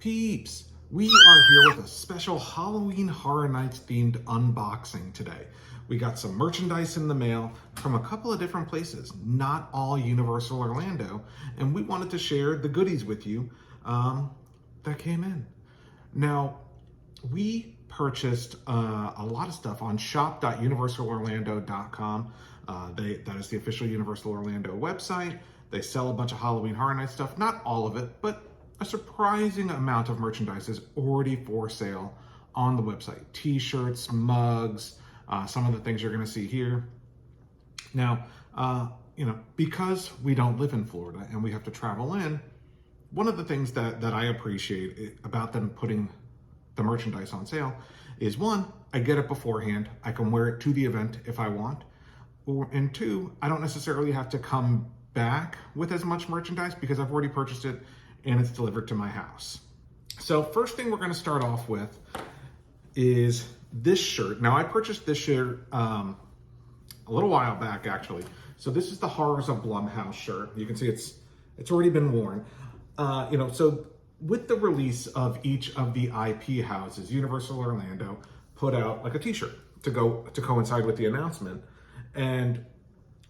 Peeps, we are here with a special Halloween Horror Nights themed unboxing today. We got some merchandise in the mail from a couple of different places, not all Universal Orlando, and we wanted to share the goodies with you that came in. Now, we purchased a lot of stuff on shop.universalorlando.com. That is the official Universal Orlando website. They sell a bunch of Halloween Horror Nights stuff, not all of it, but a surprising amount of merchandise is already for sale on the website. T-shirts, mugs, some of the things you're going to see here. Now, because we don't live in Florida and we have to travel in, one of the things that I appreciate about them putting the merchandise on sale is, one, I get it beforehand. I can wear it to the event if I want. And two, I don't necessarily have to come back with as much merchandise because I've already purchased it and it's delivered to my house. So first thing we're going to start off with is this shirt. Now I purchased this shirt a little while back actually. So this is the Horrors of Blumhouse shirt. You can see it's already been worn. So with the release of each of the IP houses, Universal Orlando put out like a t-shirt to coincide with the announcement. And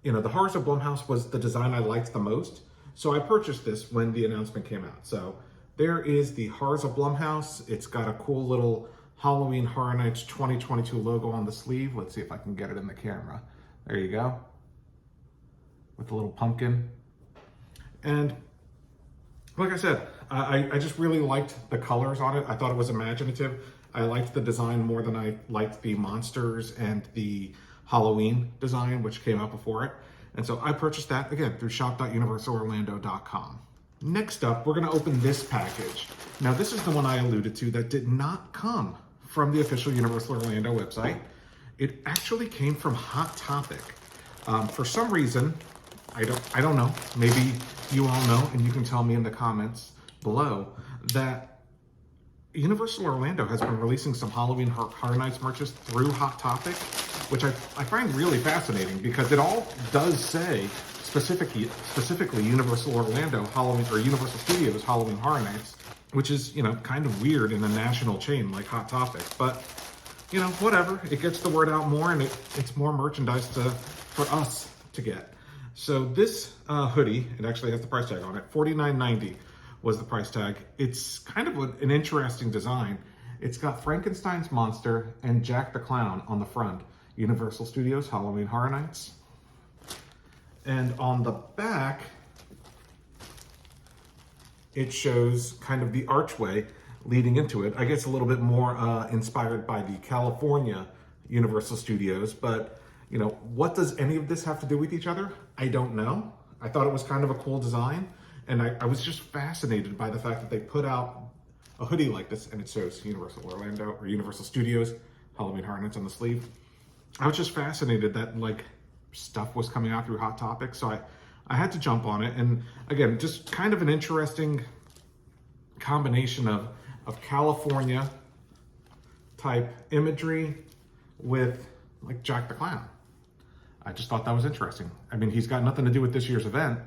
the Horrors of Blumhouse was the design I liked the most. So I purchased this when the announcement came out. So there is the Horrors of Blumhouse. It's got a cool little Halloween Horror Nights 2022 logo on the sleeve. Let's see if I can get it in the camera. There you go. With a little pumpkin. And like I said, I just really liked the colors on it. I thought it was imaginative. I liked the design more than I liked the monsters and the Halloween design, which came out before it. And so I purchased that, again, through shop.universalorlando.com. Next up, we're going to open this package. Now, this is the one I alluded to that did not come from the official Universal Orlando website. It actually came from Hot Topic. For some reason, I don't know, maybe you all know, and you can tell me in the comments below, that Universal Orlando has been releasing some Halloween Horror Nights merches through Hot Topic, which I find really fascinating because it all does say specifically Universal Orlando Halloween or Universal Studios Halloween Horror Nights, which is, kind of weird in a national chain like Hot Topic. But, whatever. It gets the word out more and it's more merchandise for us to get. So this hoodie, it actually has the price tag on it, $49.90 was the price tag. It's kind of an interesting design. It's got Frankenstein's monster and Jack the Clown on the front. Universal Studios Halloween Horror Nights. And on the back, it shows kind of the archway leading into it. I guess a little bit more inspired by the California Universal Studios, but what does any of this have to do with each other? I don't know. I thought it was kind of a cool design, and I was just fascinated by the fact that they put out a hoodie like this, and it shows Universal Orlando or Universal Studios Halloween Horror Nights on the sleeve. I was just fascinated that stuff was coming out through Hot Topic, so I had to jump on it. And again, just kind of an interesting combination of California type imagery with like Jack the Clown. I just thought that was interesting. I mean, he's got nothing to do with this year's event,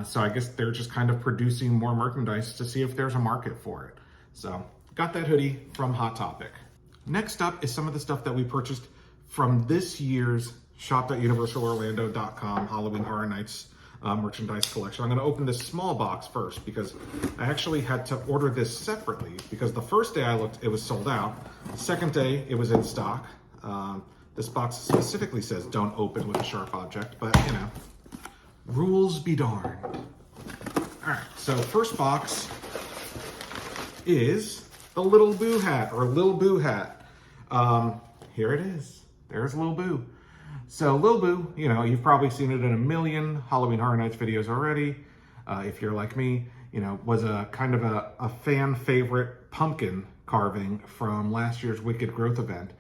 so I guess they're just kind of producing more merchandise to see if there's a market for it. So got that hoodie from Hot Topic. Next up is some of the stuff that we purchased from this year's shop.universalorlando.com Halloween Horror Nights merchandise collection. I'm going to open this small box first because I actually had to order this separately because the first day I looked, it was sold out. The second day, it was in stock. This box specifically says don't open with a sharp object, but rules be darned. All right, so first box is the Little Boo hat or Lil Boo hat. Here it is. There's Lil Boo. So Lil Boo, you've probably seen it in a million Halloween Horror Nights videos already. If you're like me, was a kind of a fan favorite pumpkin carving from last year's Wicked Growth event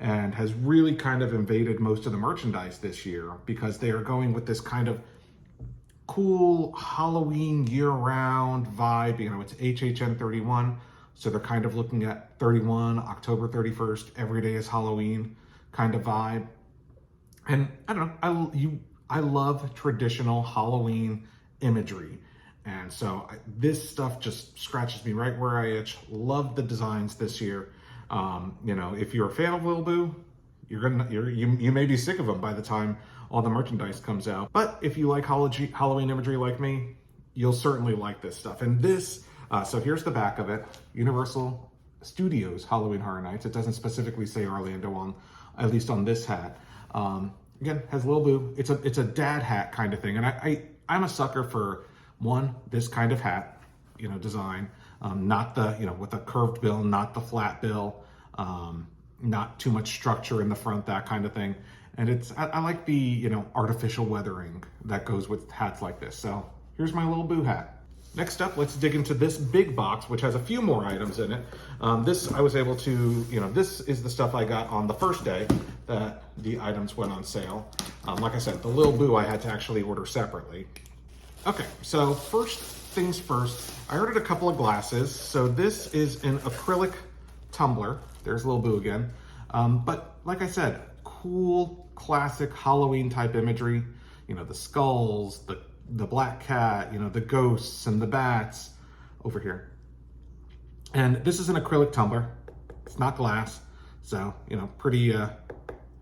and has really kind of invaded most of the merchandise this year because they are going with this kind of cool Halloween year-round vibe. It's HHN 31, so they're kind of looking at 31, October 31st, every day is Halloween kind of vibe. And I don't know, I love traditional Halloween imagery. And so this stuff just scratches me right where I itch. Love the designs this year. You know, if you're a fan of Lil Boo, you may be sick of them by the time all the merchandise comes out. But if you like Halloween imagery like me, you'll certainly like this stuff. And this, so here's the back of it. Universal Studios Halloween Horror Nights. It doesn't specifically say Orlando on, at least on this hat. Again, has Lil Boo. It's a dad hat kind of thing. And I'm a sucker for this kind of hat, you know, design. Not the, you know, with a curved bill, not the flat bill, not too much structure in the front, that kind of thing. And I like the, you know, artificial weathering that goes with hats like this. So here's my Lil Boo hat. Next up, let's dig into this big box, which has a few more items in it. This I was able to, you know, this is the stuff I got on the first day that the items went on sale. Like I said, the Lil Boo I had to actually order separately. Okay, so first things first, I ordered a couple of glasses. So this is an acrylic tumbler. There's Lil Boo again. But like I said, cool, classic Halloween type imagery. You know, the skulls, the black cat, you know, the ghosts and the bats over here. And this is an acrylic tumbler. It's not glass. So, you know, pretty,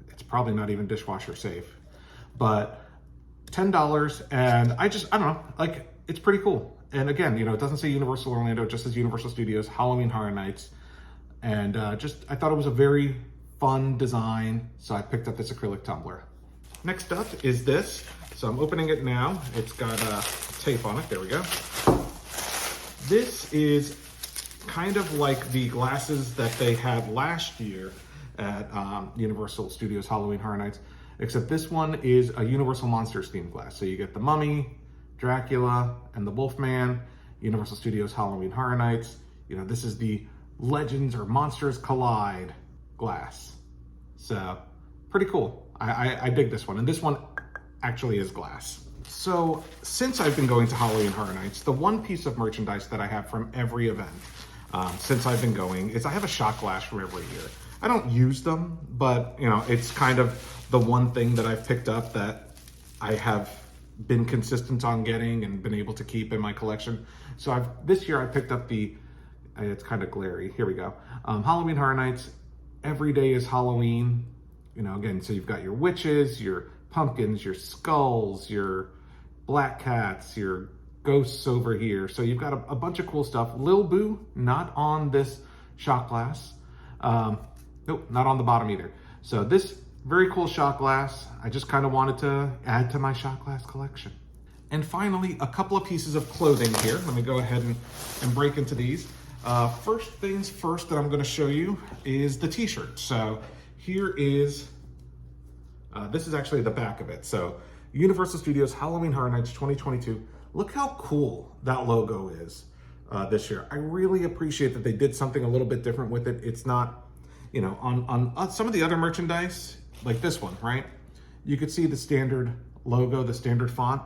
it's probably not even dishwasher safe. But $10, and I don't know, like, it's pretty cool. And again, you know, it doesn't say Universal Orlando, it just says Universal Studios Halloween Horror Nights. And I thought it was a very fun design, so I picked up this acrylic tumbler. Next up is this. So I'm opening it now. It's got tape on it, there we go. This is kind of like the glasses that they had last year at Universal Studios Halloween Horror Nights, except this one is a Universal Monsters themed glass. So you get the Mummy, Dracula, and the Wolfman, Universal Studios Halloween Horror Nights. You know, this is the Legends or Monsters Collide glass. So pretty cool. I dig this one. And this one actually is glass. So since I've been going to Halloween Horror Nights, the one piece of merchandise that I have from every event since I've been going is I have a shot glass from every year. I don't use them, but you know, it's kind of the one thing that I've picked up that I have been consistent on getting and been able to keep in my collection. So this year I picked up it's kind of glary, here we go. Halloween Horror Nights, every day is Halloween. You know, again, so you've got your witches, your pumpkins, your skulls, your black cats, your ghosts over here. So you've got a bunch of cool stuff. Lil Boo, not on this shot glass. Nope, not on the bottom either. So this very cool shot glass, I just kind of wanted to add to my shot glass collection. And finally, a couple of pieces of clothing here. Let me go ahead and break into these. First things first that I'm going to show you is the t-shirt. So here is, this is actually the back of it. So Universal Studios Halloween Horror Nights 2022. Look how cool that logo is this year. I really appreciate that they did something a little bit different with it. It's not, you know, on some of the other merchandise, like this one, right? You could see the standard logo, the standard font,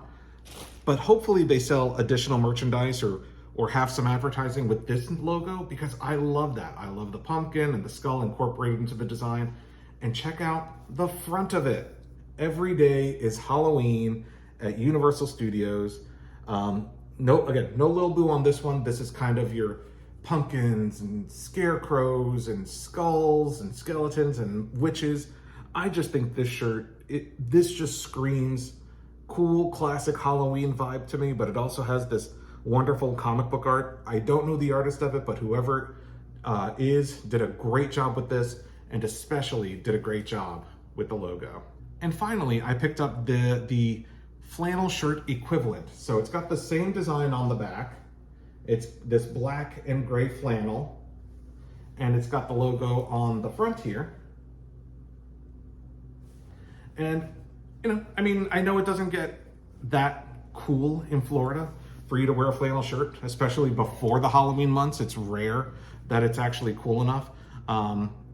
but hopefully they sell additional merchandise or have some advertising with this logo, because I love that. I love the pumpkin and the skull incorporated into the design. And check out the front of it. Every day is Halloween at Universal Studios. No Lil Boo on this one. This is kind of your pumpkins and scarecrows and skulls and skeletons and witches. I just think this shirt, this just screams cool, classic Halloween vibe to me, but it also has this wonderful comic book art. I don't know the artist of it, but whoever did a great job with this, and especially did a great job with the logo. And finally, I picked up the flannel shirt equivalent. So it's got the same design on the back. It's this black and gray flannel, and it's got the logo on the front here. And, you know, I mean, I know it doesn't get that cool in Florida for you to wear a flannel shirt, especially before the Halloween months. It's rare that it's actually cool enough.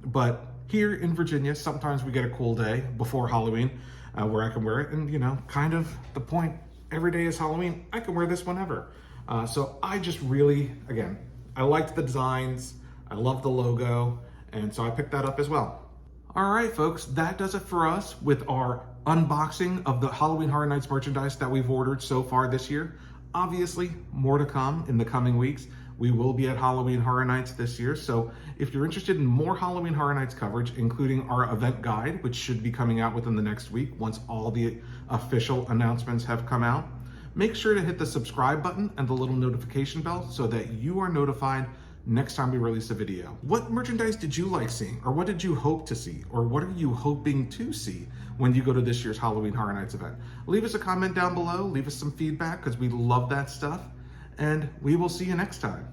But here in Virginia, sometimes we get a cool day before Halloween where I can wear it. And, you know, kind of the point, every day is Halloween. I can wear this whenever. So I just really, again, I liked the designs. I love the logo. And so I picked that up as well. All right, folks, that does it for us with our unboxing of the Halloween Horror Nights merchandise that we've ordered so far this year. Obviously, more to come in the coming weeks. We will be at Halloween Horror Nights this year, so if you're interested in more Halloween Horror Nights coverage, including our event guide, which should be coming out within the next week once all the official announcements have come out, make sure to hit the subscribe button and the little notification bell so that you are notified next time we release a video. What merchandise did you like seeing, or what did you hope to see, or what are you hoping to see when you go to this year's Halloween Horror Nights event? Leave us a comment down below, leave us some feedback, because we love that stuff, and we will see you next time.